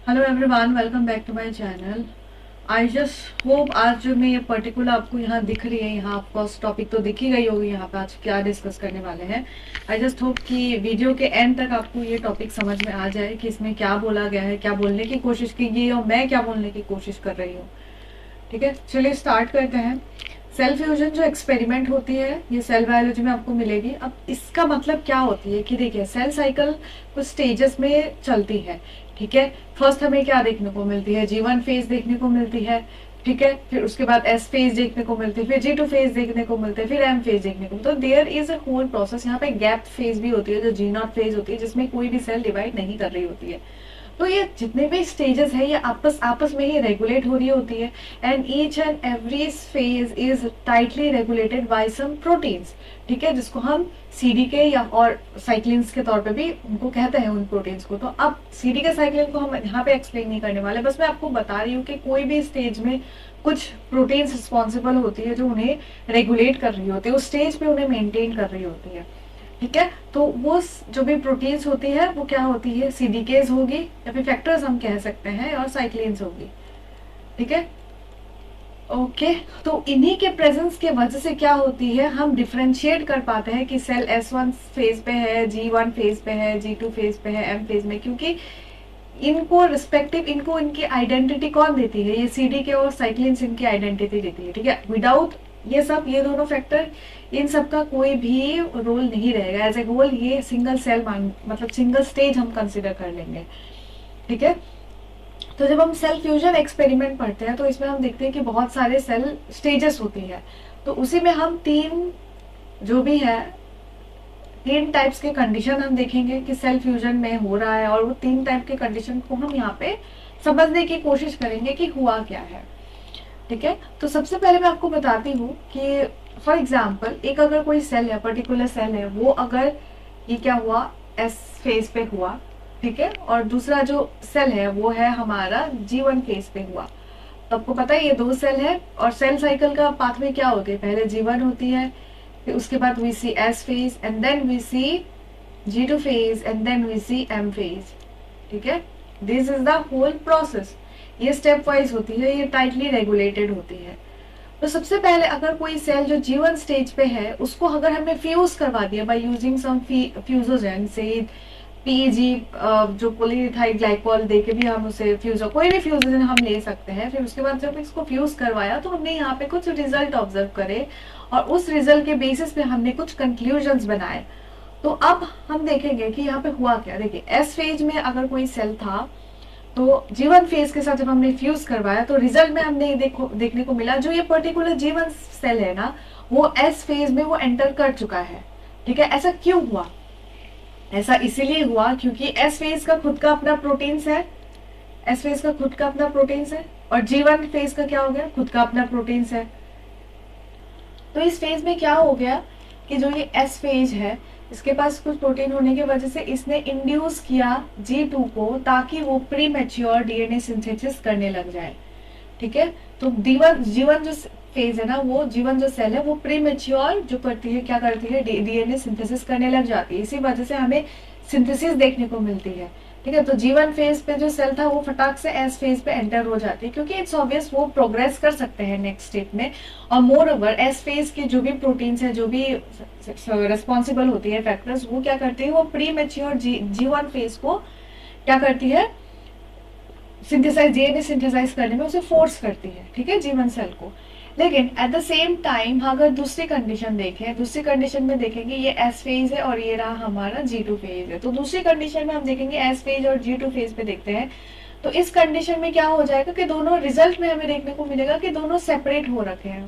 Hello everyone, welcome back to my channel. I just hope आज जो मैं ये पर्टिकुलर आपको यहाँ दिख रही है, यहाँ आपको टॉपिक तो दिख ही गई होगी यहाँ पे आज क्या डिस्कस करने वाले हैं। आई जस्ट होप कि वीडियो के एंड तक आपको ये टॉपिक समझ में आ जाए कि इसमें क्या बोला गया है, क्या बोलने की कोशिश की गई है और मैं क्या बोलने की कोशिश कर रही हूँ। ठीक है, चलिए स्टार्ट करते हैं। सेल फ्यूजन जो एक्सपेरिमेंट होती है ये सेल बायोलॉजी में आपको मिलेगी। अब इसका मतलब क्या होती है कि देखिए, सेल साइकिल कुछ स्टेजेस में चलती है। ठीक है, फर्स्ट हमें क्या देखने को मिलती है, G1 फेज देखने को मिलती है। ठीक है, फिर उसके बाद S फेज देखने को मिलती है, फिर G2 फेज देखने को मिलते हैं, फिर M फेज देखने को। तो there is a whole process. यहाँ पे गैप फेज भी होती है जो G0 फेज होती है, जिसमें कोई भी सेल डिवाइड नहीं कर रही होती है। तो ये जितने भी स्टेजेस है ये आपस आपस में ही रेगुलेट हो रही होती है। And each and every phase is tightly regulated by some proteins. ठीक है, जिसको हम सीडीके या और साइक्लिन्स के तौर पे भी उनको कहते हैं, उन प्रोटीन्स को। तो अब सीडीके साइक्लिन को हम यहाँ पे एक्सप्लेन नहीं करने वाले, बस मैं आपको बता रही हूँ कि कोई भी स्टेज में कुछ प्रोटीन्स रिस्पॉन्सिबल होती है जो उन्हें रेगुलेट कर रही होती है, उस स्टेज पे उन्हें मेंटेन कर रही होती है। ठीक है, तो वो जो भी प्रोटीन्स होती है वो क्या होती है, सीडीकेज होगी या फिर फैक्टर्स हम कह सकते हैं, और साइक्लिन्स होगी। ठीक है, ओके। तो इन्हीं के प्रेजेंस के वजह से क्या होती है, हम डिफ्रेंशिएट कर पाते हैं कि सेल S1 फेज पे है, G1 फेज पे है, G2 फेज पे है, M फेज में, क्योंकि इनको रिस्पेक्टिव इनको इनकी आइडेंटिटी कौन देती है, ये सीडीके और साइक्लिन्स इनकी आइडेंटिटी देती है। ठीक है, विदाउट ये सब, ये दोनों फैक्टर, इन सब का कोई भी रोल नहीं रहेगा। एज ए होल ये सिंगल सेल मतलब सिंगल स्टेज हम कंसिडर कर लेंगे। ठीक है, तो जब हम सेल फ्यूजन एक्सपेरिमेंट पढ़ते हैं तो इसमें हम देखते हैं कि बहुत सारे सेल स्टेजेस होती है। तो उसी में हम तीन जो भी है, तीन टाइप्स के कंडीशन हम देखेंगे कि सेल फ्यूजन में हो रहा है, और वो तीन टाइप के कंडीशन को हम यहाँ पे समझने की कोशिश करेंगे कि हुआ क्या है। ठीक है, तो सबसे पहले मैं आपको बताती हूँ कि फॉर एग्जाम्पल एक अगर कोई सेल है, पर्टिकुलर सेल है, वो अगर ये क्या हुआ, एस फेज पे हुआ। ठीक है, और दूसरा जो सेल है वो है हमारा G1 फेज पे हुआ। तो आपको पता है ये दो सेल है, और सेल साइकिल का पाथवे क्या होती है, पहले G1 होती है, फिर उसके बाद we see S phase, and then we see G2 phase, and then we see M phase. ठीक है, this is the whole process. ये स्टेप वाइज होती है, ये टाइटली रेगुलेटेड होती है। तो सबसे पहले अगर कोई सेल जो G1 स्टेज पे है उसको अगर हमने फ्यूज करवा दिया बाय यूजिंग सम फ्यूजोजेन, से पीजी जो पॉलीइथाइल ग्लाइकॉल देके भी हम उसे फ्यूज, कोई भी फ्यूजन हम ले सकते हैं। फिर उसके बाद जब इसको फ्यूज करवाया तो हमने यहाँ पे कुछ रिजल्ट ऑब्जर्व करे, और उस रिजल्ट के बेसिस पे हमने कुछ कंक्लूजन्स बनाए। तो अब हम देखेंगे कि यहाँ पे हुआ क्या। देखिए, एस फेज में अगर कोई सेल था तो G1 फेज के साथ जब हमने फ्यूज करवाया तो रिजल्ट में हमने देखने को मिला, जो ये पर्टिकुलर G1 सेल है ना, वो S फेज में वो एंटर कर चुका है। ठीक है, ऐसा क्यों हुआ, ऐसा इसीलिए हुआ क्योंकि S फेज का खुद का अपना प्रोटीन्स है, S फेज का खुद का अपना प्रोटीन्स है, और G1 फेज का क्या हो गया, खुद का अपना प्रोटीन्स है। तो इस फेज में क्या हो गया कि जो ये S फेज है, इसके पास कुछ प्रोटीन होने की वजह से इसने इंड्यूस किया G2 को, ताकि वो प्री मैच्योर डीएनए सिंथेसिस करने लग जाए। ठीक है, तो G1 जो फेज है ना, वो G1 जो सेल है वो प्री मैच्योर जो करती है, क्या करती है, डीएनए सिंथेसिस करने लग जाती है। इसी वजह से हमें सिंथेसिस देखने को मिलती है। ठीक है, तो G1 फेज पे जो सेल था वो फटाक से S फेज पे एंटर हो जाती है, क्योंकि इट्स ऑब्वियस वो प्रोग्रेस कर सकते हैं नेक्स्ट स्टेप में। और मोर ओवर S फेज के जो भी प्रोटीन्स है, जो भी रिस्पॉन्सिबल होती है फैक्टर्स, वो क्या करती है, वो प्री मेच्योर G1 फेज को क्या करती है, सिंथेसाइज, डीएनए सिंथेसाइज करने में उसे फोर्स करती है। ठीक है, G1 सेल को। लेकिन एट द सेम टाइम अगर दूसरी कंडीशन देखें, दूसरी कंडीशन में देखेंगे ये S फेज है और ये रहा हमारा G2 फेज है। तो दूसरी कंडीशन में हम देखेंगे S फेज और G2 फेज पे देखते हैं। तो इस कंडीशन में क्या हो जाएगा कि दोनों रिजल्ट में हमें देखने को मिलेगा कि दोनों सेपरेट हो रखे हैं।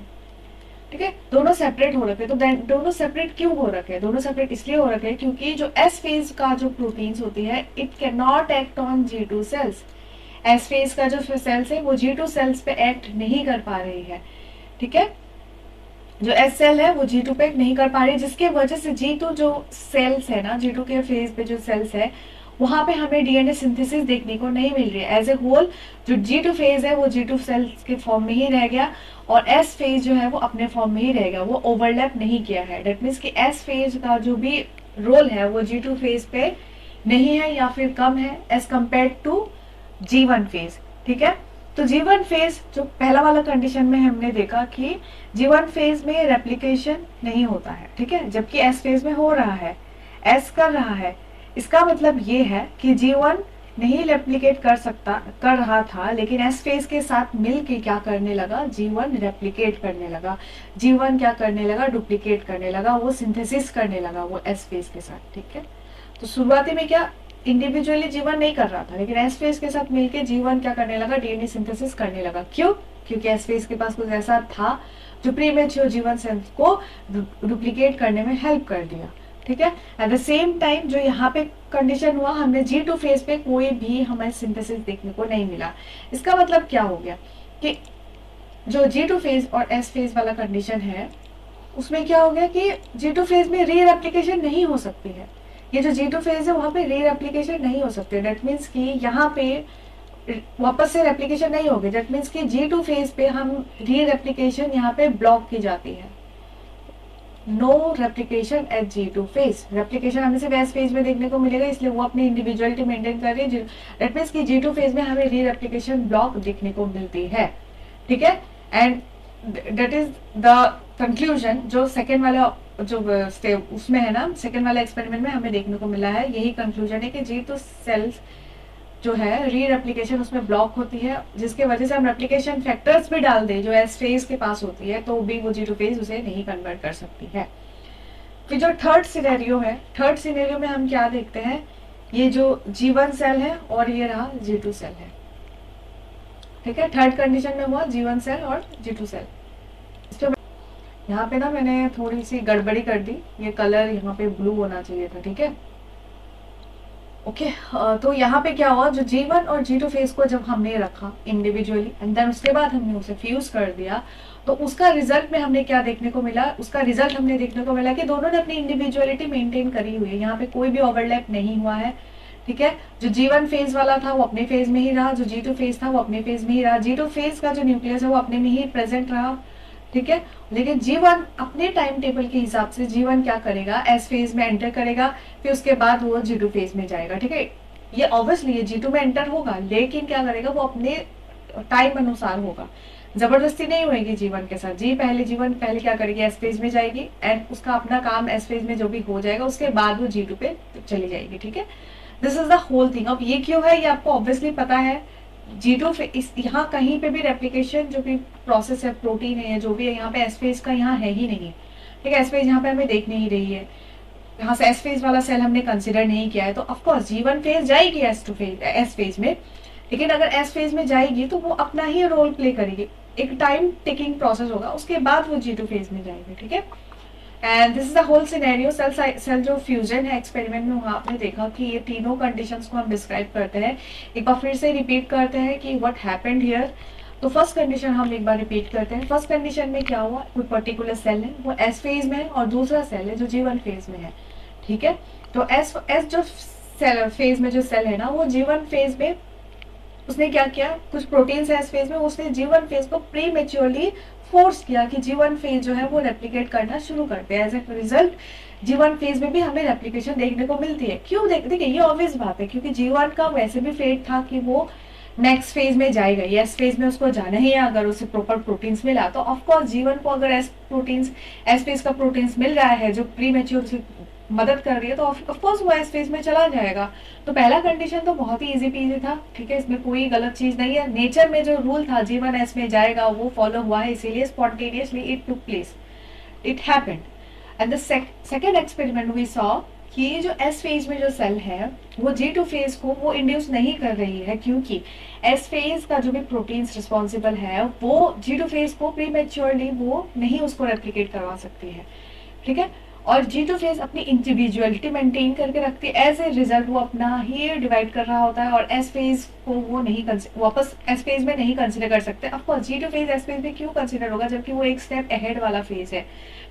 ठीक है, दोनों सेपरेट हो रखे हैं। तो दोनों सेपरेट क्यों हो रखे हैं, दोनों सेपरेट इसलिए हो रखे हैं क्योंकि जो S फेज का जो प्रोटीन्स होती है, it can not act on G2 cells. S phase का जो सेल्स है वो G2 सेल्स पे एक्ट नहीं कर पा रही है। ठीक है, जो S सेल है वो G2 पे नहीं कर पा रही, जिसके वजह से G2 जो सेल्स है ना, G2 के फेज पे जो सेल्स है, वहां पे हमें डीएनए सिंथेसिस देखने को नहीं मिल रही है। एज ए होल जो G2 फेज है वो G2 सेल्स के फॉर्म में ही रह गया, और S फेज जो है वो अपने फॉर्म में ही रह गया, वो ओवरलैप नहीं किया है। डेट मीन्स कि S फेज का जो भी रोल है वो G2 फेज पे नहीं है या फिर कम है as compare to G1 phase, ठीक है। तो G1 फेज जो पहला वाला कंडीशन में हमने देखा कि G1 फेज में रेप्लिकेशन नहीं होता है, ठीक है, जबकि S फेज में हो रहा है, S कर रहा है। इसका मतलब ये है कि G1 नहीं रेप्लिकेट कर रहा था, लेकिन S फेज के साथ मिल के क्या करने लगा, G1 रेप्लिकेट करने लगा। G1 क्या करने लगा, डुप्लीकेट करने लगा, वो सिंथेसिस करने लगा वो S फेज के साथ, ठीक है। तो शुरुआती में क्या इंडिविजुअली G1 नहीं कर रहा था, लेकिन एस फेज के साथ मिलके G1 क्या करने लगा, डीएनए सिंथेसिस करने लगा। क्यों? क्योंकि एस फेज के पास कुछ ऐसा था जो प्रीमेच्योर G1 सेल्स को डुप्लीकेट करने में हेल्प कर दिया, ठीक है। एट द सेम टाइम जो यहाँ पे कंडीशन हुआ, हमने G2 फेज पे कोई भी हमें सिंथेसिस देखने को नहीं मिला। इसका मतलब क्या हो गया कि जो G2 फेज और एस फेज वाला कंडीशन है, उसमें क्या हो गया कि G2 फेज में री रेप्लिकेशन नहीं हो सकती है। ये जो G2 फेज है वहां पे री रेप्लिकेशन नहीं हो सकती। डेट मीन्स कि यहाँ पे वापस से रेप्लिकेशन नहीं होगी। डेट मीन्स कि G2 फेज पे हम री रेप्लिकेशन यहाँ पे ब्लॉक की जाती है। No replication at G2 phase. Replication हमें सिर्फ एस फेज में देखने को मिलेगा, इसलिए वो अपनी इंडिविजुअलिटी मेंटेन कर रही है। डेट मीन्स कि G2 फेज में हमें री रेप्लिकेशन ब्लॉक देखने को मिलती है, ठीक है। And that is the conclusion जो सेकेंड वाला जो उसमें है ना, सेकेंड वाला एक्सपेरिमेंट में हमें देखने को मिला है। यही कंक्लूजन है कि G2 सेल्स जो है री रेप्लिकेशन उसमें ब्लॉक होती है, जिसके वजह से हम रेप्लिकेशन फैक्टर्स भी डाल दें जो एस फेज के पास होती है, तो भी वो G2 फेज उसे नहीं कन्वर्ट कर सकती है। फिर जो थर्ड सिनेरियो है, थर्ड सिनेरियो में हम क्या देखते हैं, ये जो G1 सेल है और ये रहा G2 सेल है, ठीक है। थर्ड कंडीशन में हुआ G1 सेल और G2 सेल। यहाँ पे ना मैंने थोड़ी सी गड़बड़ी कर दी, ये कलर यहाँ पे ब्लू होना चाहिए था, ठीक है। ओके, तो यहाँ पे क्या हुआ, जो G1 और G2 फेज को जब हमने रखा इंडिविजुअली एंड देन उसके बाद हमने उसे फ्यूज कर दिया, तो उसका रिजल्ट में हमने क्या देखने को मिला, उसका रिजल्ट हमने देखने को मिला कि दोनों ने अपनी इंडिविजुअलिटी मेंटेन करी हुई है। यहाँ पे कोई भी ओवरलैप नहीं हुआ है, ठीक है। जो G1 फेज वाला था वो अपने फेज में ही रहा, जो G2 फेज था वो अपने फेज में ही रहा। G2 फेज का जो न्यूक्लियस है वो अपने में ही प्रेजेंट रहा, ठीक है। लेकिन G1 अपने टाइम टेबल के हिसाब से G1 क्या करेगा, एस फेज में एंटर करेगा, फिर उसके बाद वो G2 फेज में जाएगा, ठीक है। ये ऑब्वियसली ये G2 में एंटर होगा, लेकिन क्या करेगा, वो अपने टाइम अनुसार होगा, जबरदस्ती नहीं होगी G1 के साथ। G1 पहले क्या करेगी, एस फेज में जाएगी एंड उसका अपना काम एस फेज में जो भी हो जाएगा, उसके बाद वो G2 पे चली जाएगी, ठीक है। This is the whole thing. अब ये क्यों है, ये आपको ऑब्वियसली पता है। G2 इस यहाँ कहीं पे भी रेप्लिकेशन जो भी प्रोसेस है, प्रोटीन है, जो भी है, यहाँ पे एस फेज का यहाँ है ही नहीं, ठीक है। एस फेज यहाँ पे हमें देख नहीं रही है, यहाँ से एस फेज वाला सेल हमने कंसिडर नहीं किया है। तो ऑफकोर्स G1 फेज जाएगी एस फेज में, लेकिन अगर एस फेज में जाएगी तो वो अपना ही रोल प्ले करेगी, एक टाइम टेकिंग प्रोसेस होगा, उसके बाद वो G2 फेज में जाएगी, ठीक है। And this is the whole scenario. Cell जो फ्यूजन है एक्सपेरिमेंट में, वहाँ आपने देखा कि ये तीनों कंडीशंस को हम डिस्क्राइब करते हैं। एक बार फिर से रिपीट करते हैं कि व्हाट हैपेंड हियर। तो फर्स्ट कंडीशन हम एक बार रिपीट करते हैं। फर्स्ट कंडीशन में क्या हुआ, कोई पर्टिकुलर सेल है वो एस फेज में है और दूसरा सेल है जो G1 फेज में है, ठीक है। तो एस जो सेल फेज में जो सेल है ना, वो G1 फेज में उसने क्या किया, कुछ प्रोटीन्स है एस फेज में, उसने G1 फेज को प्रीमेच्योरली फोर्स किया कि G1 फेज जो है वो रेप्लिकेट करना शुरू करते हैं। As a result G1 phase में भी हमें रेप्लिकेशन देखने को मिलती है। क्यों? देखिए ये ऑब्वियस बात है, क्योंकि G1 का वैसे भी फेट था कि वो नेक्स्ट फेज में जाएगा, एस फेज में उसको जाना ही है। अगर उसे प्रॉपर प्रोटीन्स मिला तो ऑफकोर्स G1 को अगर एस फेज का प्रोटीन्स मिल रहा है जो प्री मेच्योर मदद कर रही है, तो ऑफकोर्स वो एस फेज में चला जाएगा। तो पहला कंडीशन तो बहुत ही इजी पीजी था, ठीक है, इसमें कोई गलत चीज नहीं है। नेचर में जो रूल था G1 एस में जाएगा वो फॉलो हुआ है, इसीलिए spontaneously it took place, it happened. And the second experiment we saw कि जो एस फेज में जो सेल है वो G2 फेज को वो इंड्यूस नहीं कर रही है, क्योंकि एस फेज का जो भी प्रोटीन्स रिस्पॉन्सिबल है वो G2 फेज को प्रीमेच्योरली वो नहीं उसको रेप्लिकेट करवा सकती है, ठीक है। और G2 फेज अपनी इंडिविजुअलिटी मेंटेन करके रखती है, एज ए रिजल्ट वो अपना ही डिवाइड कर रहा होता है और एस फेज को वो नहीं वापस एस फेज में नहीं कंसिडर कर सकते। Of course G2 phase S phase में क्यों कंसिडर होगा, जबकि वो एक स्टेप अहेड वाला फेज है।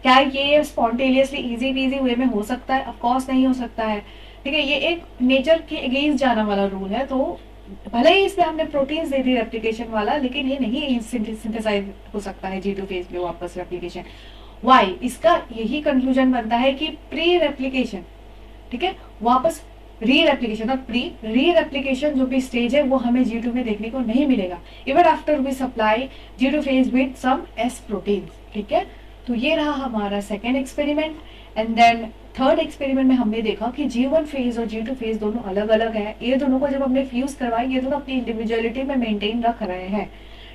क्या ये स्पॉन्टेनियसली इजी पीजी वे में हो सकता है? ऑफकोर्स नहीं हो सकता है, ठीक है। ये एक नेचर के अगेंस्ट जाना वाला रूल है। तो भले ही इसमें हमने प्रोटीन्स दे दी रेप्लिकेशन वाला, लेकिन ये नहीं सिंथेसाइज हो सकता है G2 फेज में वापस रेप्लिकेशन। वाई? इसका यही कंक्लूजन बनता है कि प्री रेप्लिकेशन, ठीक है, वापस री रेप्लीकेशन और प्री री रेप्लीकेशन जो भी स्टेज है वो हमें G2 में देखने को नहीं मिलेगा even after we supply G2 phase with some S protein. ठीक है, तो ये रहा हमारा second experiment. And then third experiment में हमने देखा कि G1 फेज और G2 फेज दोनों अलग अलग है। ये दोनों को जब हमने फ्यूज करवाया ये दोनों अपनी इंडिविजुअलिटी में मेंटेन रख रहे हैं।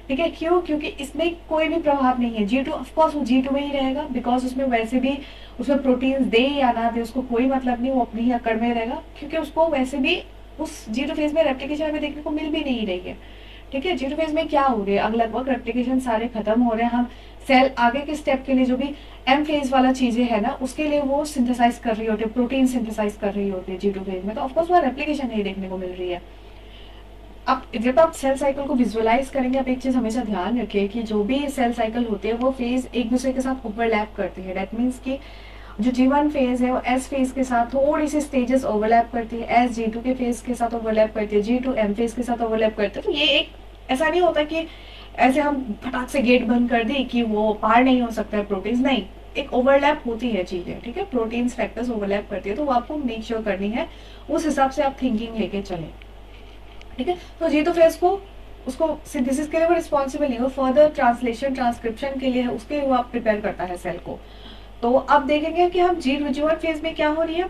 ठीक है, क्यों? क्योंकि इसमें कोई भी प्रभाव नहीं है। G2 ऑफकोर्स वो G2 में ही रहेगा बिकॉज उसमें वैसे भी उसमें प्रोटीन्स दे या ना दे उसको कोई मतलब नहीं, वो अपनी ही अकड़ में रहेगा क्योंकि उसको वैसे भी उस G2 फेज में रेप्लिकेशन हमें देखने को मिल भी नहीं रही है। ठीक है, G2 फेज में क्या हो रहा है, अब लगभग रेप्लिकेशन सारे खत्म हो रहे हैं। हम सेल आगे के स्टेप के लिए जो भी एम फेज वाला चीजें है ना उसके लिए वो सिंथेसाइज कर रही होती है, प्रोटीन सिंथेसाइज कर रही होती है G2 फेज में, तो ऑफकोर्स वहाँ रेप्लिकेशन नहीं देखने को मिल रही है। अब जब आप सेल साइकिल को विजुअलाइज करेंगे आप एक चीज हमेशा ध्यान रखिए कि जो भी सेल साइकिल होती है वो फेज एक दूसरे के साथ ओवरलैप करती है। दैट मीन्स कि जो G1 फेज है वो S फेज के साथ थोड़ी सी स्टेजेस ओवरलैप करती है, S G2 के फेज के साथ ओवरलैप करती है, G2 M फेज के साथ ओवरलैप करती है। तो ये एक ऐसा नहीं होता कि ऐसे हम फटाक से गेट बंद कर दें कि वो पार नहीं हो सकता है प्रोटीन्स, नहीं, एक ओवरलैप होती है चीजें। ठीक है, प्रोटीन्स फैक्टर्स ओवरलैप करती है तो वो आपको मेक श्योर करनी है, उस हिसाब से आप थिंकिंग लेके चले। ठीक है, तो G2 फेज को उसको सिंथेसिस के लिए वो रिस्पॉन्सिबल नहीं, वो फर्दर ट्रांसलेशन ट्रांसक्रिप्शन के लिए है, उसके लिए वो आप प्रिपेयर करता है सेल को। तो अब देखेंगे कि हम G1 फेज में क्या हो रही है।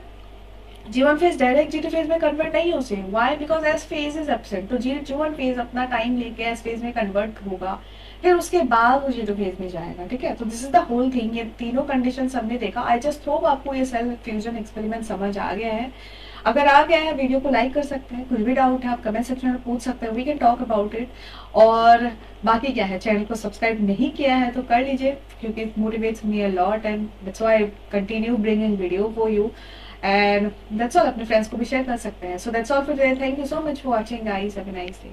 G1 phase direct G2 phase में कन्वर्ट नहीं हो सकती, why? Because S phase is absent. तो G1 फेज अपना टाइम लेके S फेज में कन्वर्ट होगा, फिर उसके बाद वो G2 फेज में जाएगा। ठीक है, तो this is the whole thing, ये तीनों कंडीशंस हमने देखा। आई जस्ट होप आपको ये सेल फ्यूजन एक्सपेरिमेंट समझ आ गया है। अगर आ गया है वीडियो को लाइक कर सकते हैं, कुछ भी डाउट है आप कमेंट सेक्शन में पूछ सकते हैं, we can talk about it. और बाकी क्या है, चैनल को सब्सक्राइब नहीं किया है तो कर लीजिए क्योंकि it motivates me a lot and that's why I continue bringing video for you and that's all. अपने फ्रेंड्स को भी शेयर कर सकते हैं। So that's all for today, thank you so much for watching guys, have a nice day.